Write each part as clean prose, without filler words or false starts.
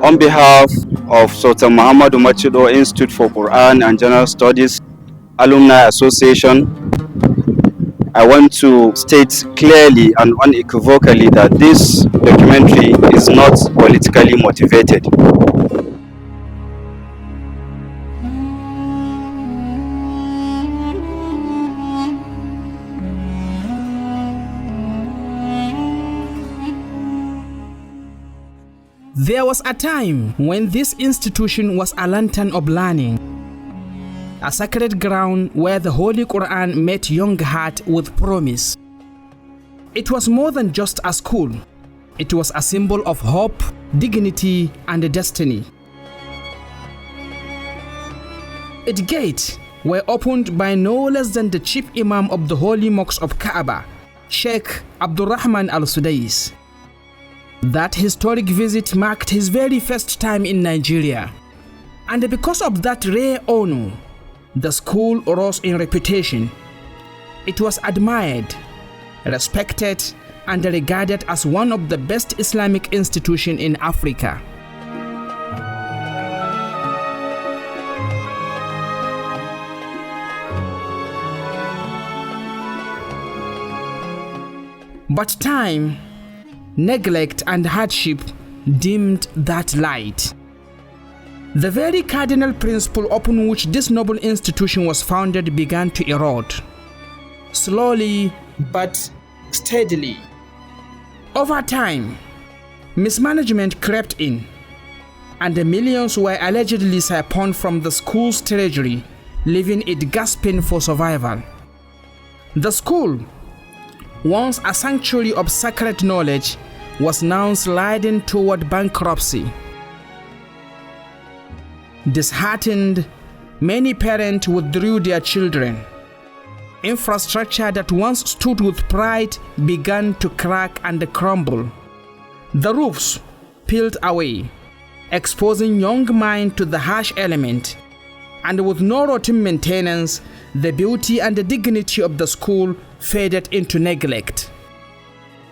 On behalf of Sultan Muhammadu Maccido Institute for Qur'an and General Studies, Alumni Association, I want to state clearly and unequivocally that this documentary is not politically motivated. There was a time when this institution was a lantern of learning, a sacred ground where the Holy Quran met young heart with promise. It was more than just a school. It was a symbol of hope, dignity, and destiny. Its gates were opened by no less than the chief imam of the Holy Mosque of Kaaba, Sheikh Abdurrahman Al-Sudais. That historic visit marked his very first time in Nigeria. And because of that rare honor, the school rose in reputation. It was admired, respected, and regarded as one of the best Islamic institutions in Africa. But time, neglect, and hardship dimmed that light. The very cardinal principle upon which this noble institution was founded began to erode, slowly but steadily. Over time, mismanagement crept in, and the millions were allegedly siphoned from the school's treasury, leaving it gasping for survival. The school, once a sanctuary of sacred knowledge, was now sliding toward bankruptcy. Disheartened, many parents withdrew their children. Infrastructure that once stood with pride began to crack and crumble. The roofs peeled away, exposing young minds to the harsh element, and with no routine maintenance, the beauty and the dignity of the school faded into neglect.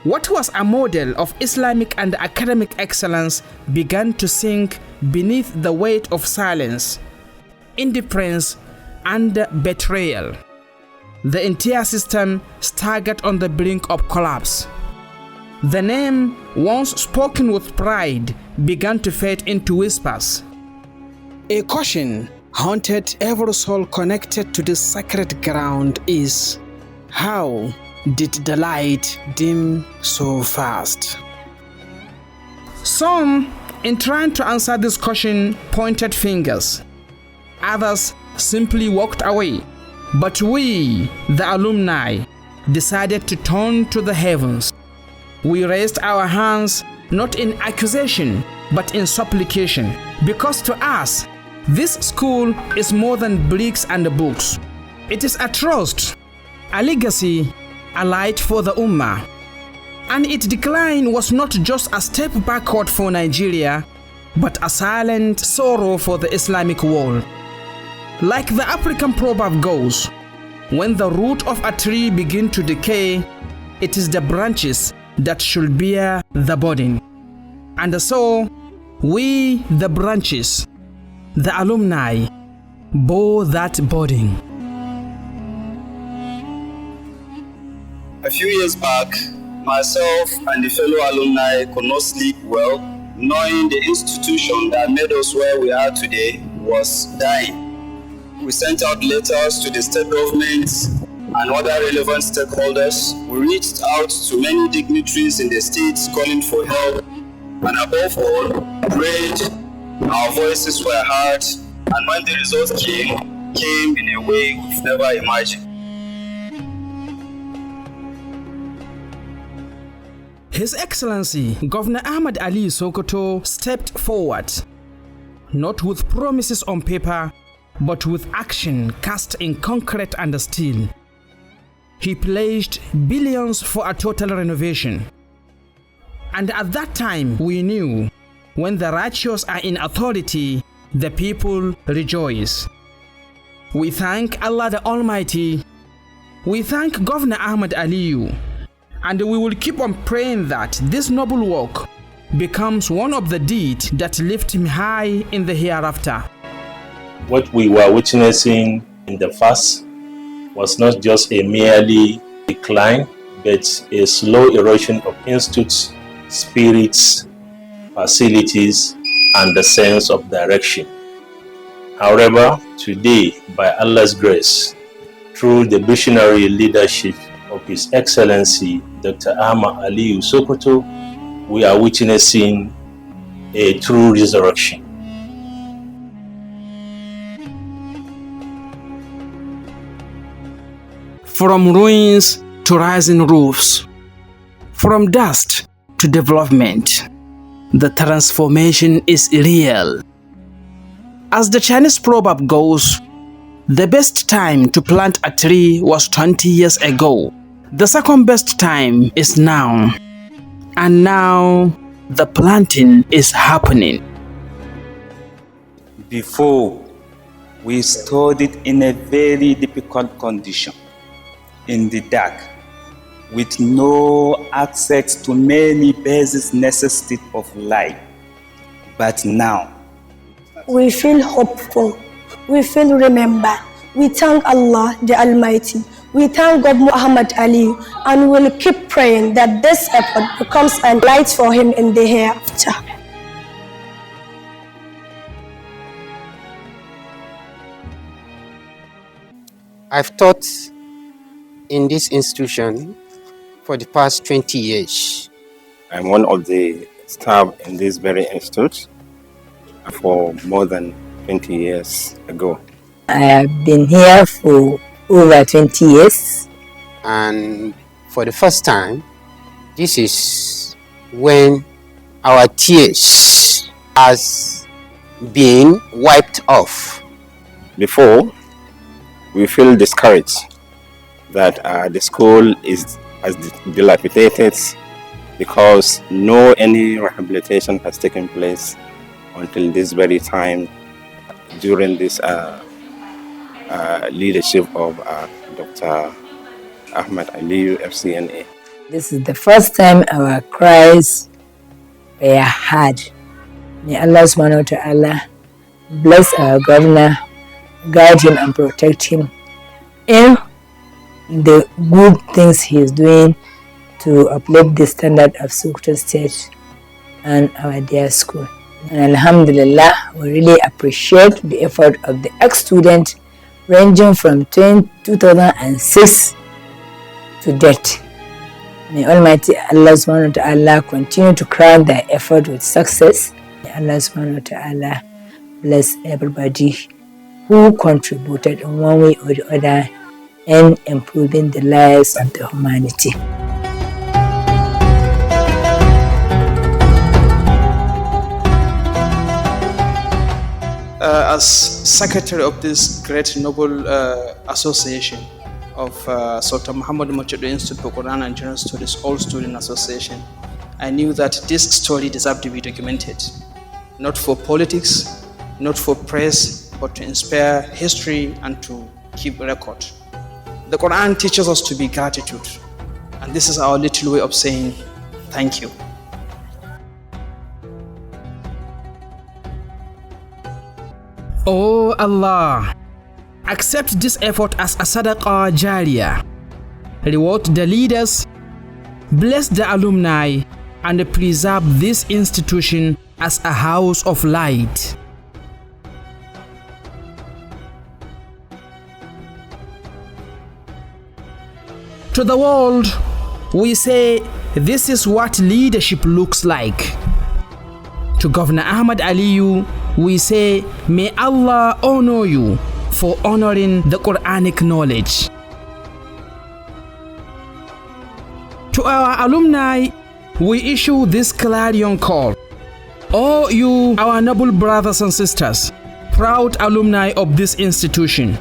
What was a model of Islamic and academic excellence began to sink beneath the weight of silence, indifference, and betrayal. The entire system staggered on the brink of collapse. The name, once spoken with pride, began to fade into whispers. A caution haunted every soul connected to this sacred ground is, how did the light dim so fast? Some, in trying to answer this question, pointed fingers. Others simply walked away. But we, the alumni, decided to turn to the heavens. We raised our hands not in accusation, but in supplication, because to us, this school is more than bricks and books. It is a trust, a legacy, a light for the Ummah. And its decline was not just a step backward for Nigeria, but a silent sorrow for the Islamic world. Like the African proverb goes, when the root of a tree begins to decay, it is the branches that should bear the burden. And so, we, the branches, the alumni, bore that burden. A few years back, myself and the fellow alumni could not sleep well, knowing the institution that made us where we are today was dying. We sent out letters to the state governments and other relevant stakeholders. We reached out to many dignitaries in the states calling for help, and above all, prayed. Our voices were heard, and when the results came in a way we've never imagined. His Excellency, Governor Ahmad Aliyu Sokoto, stepped forward, not with promises on paper, but with action cast in concrete and steel. He pledged billions for a total renovation. And at that time, we knew, when the righteous are in authority, the people rejoice. We thank Allah the Almighty. We thank Governor Ahmad Aliyu. And we will keep on praying that this noble work becomes one of the deeds that lift him high in the hereafter. What we were witnessing in the past was not just a merely decline, but a slow erosion of institutes, spirits, facilities, and the sense of direction. However, today, by Allah's grace, through the visionary leadership of His Excellency Dr. Ahmad Aliyu Sokoto, we are witnessing a true resurrection. From ruins to rising roofs, from dust to development, the transformation is real. As the Chinese proverb goes, the best time to plant a tree was 20 years ago. The second best time is now. And now, the planting is happening. Before, we studied in a very difficult condition, in the dark, with no access to many basic necessities of life. But now, we feel hopeful, we feel remembered. We thank Allah the Almighty. We thank Governor Ahmad Aliyu, and will keep praying that this effort becomes a light for him in the hereafter. I've taught in this institution for the past 20 years. I'm one of the staff in this very institute for more than 20 years ago. I have been here for over 20 years. And for the first time, this is when our tears has been wiped off. Before, we feel discouraged that the school is as dilapidated because no any rehabilitation has taken place until this very time during this leadership of Dr. Ahmad Aliyu FCNA. This is the first time our cries were heard. May Allah subhanahu wa ta'ala bless our governor, guide him and protect him in the good things he is doing to uplift the standard of Sokoto State and our dear school. And Alhamdulillah, we really appreciate the effort of the ex-student ranging from 2006 to date. May Almighty Allah subhanahu wa ta'ala continue to crown their effort with success. May Allah subhanahu wa ta'ala bless everybody who contributed in one way or the other in improving the lives of the humanity. As secretary of this great noble association of Sultan Muhammadu Maccido Institute for Qur'an and General Studies, All Student Association, I knew that this story deserved to be documented, not for politics, not for press, but to inspire history and to keep record. The Quran teaches us to be gratitude, and this is our little way of saying thank you. Oh Allah, accept this effort as a sadaqah jariyah. Reward the leaders, bless the alumni, and preserve this institution as a house of light. To the world, we say this is what leadership looks like. To Governor Ahmad Aliyu, we say, may Allah honor you for honoring the Quranic knowledge. To our alumni, we issue this clarion call. Oh, you, our noble brothers and sisters, proud alumni of this institution,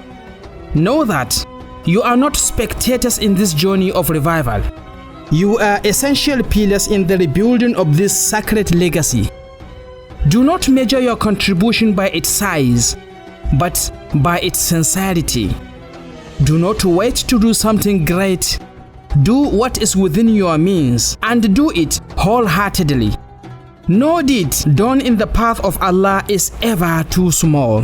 know that you are not spectators in this journey of revival. You are essential pillars in the rebuilding of this sacred legacy. Do not measure your contribution by its size, but by its sincerity. Do not wait to do something great. Do what is within your means and do it wholeheartedly. No deed done in the path of Allah is ever too small.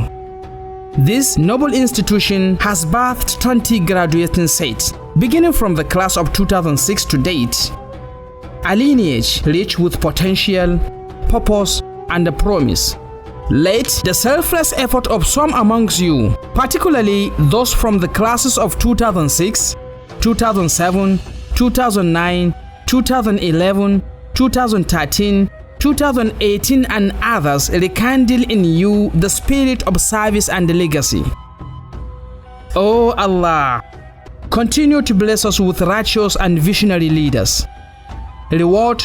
This noble institution has birthed 20 graduating sets, beginning from the class of 2006 to date. A lineage rich with potential, purpose, and a promise. Let the selfless effort of some amongst you, particularly those from the classes of 2006, 2007, 2009, 2011, 2013, 2018 and others rekindle in you the spirit of service and legacy. Oh Allah, continue to bless us with righteous and visionary leaders. Reward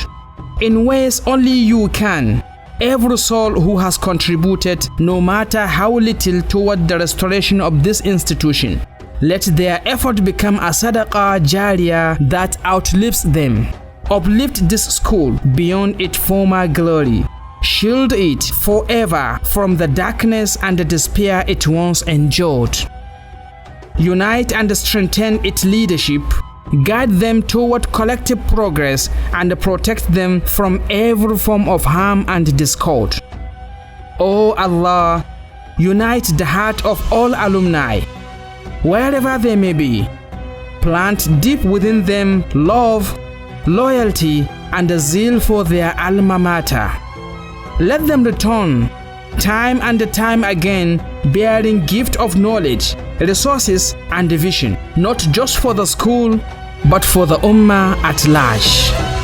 in ways only you can every soul who has contributed, no matter how little, toward the restoration of this institution. Let their effort become a sadaqah jariyah that outlives them. Uplift this school beyond its former glory. Shield it forever from the darkness and the despair it once endured. Unite and strengthen its leadership. Guide them toward collective progress and protect them from every form of harm and discord. Oh Allah, unite the heart of all alumni, wherever they may be. Plant deep within them love, loyalty, and a zeal for their alma mater. Let them return time and time again, bearing gift of knowledge, resources, and vision, not just for the school, but for the ummah at large.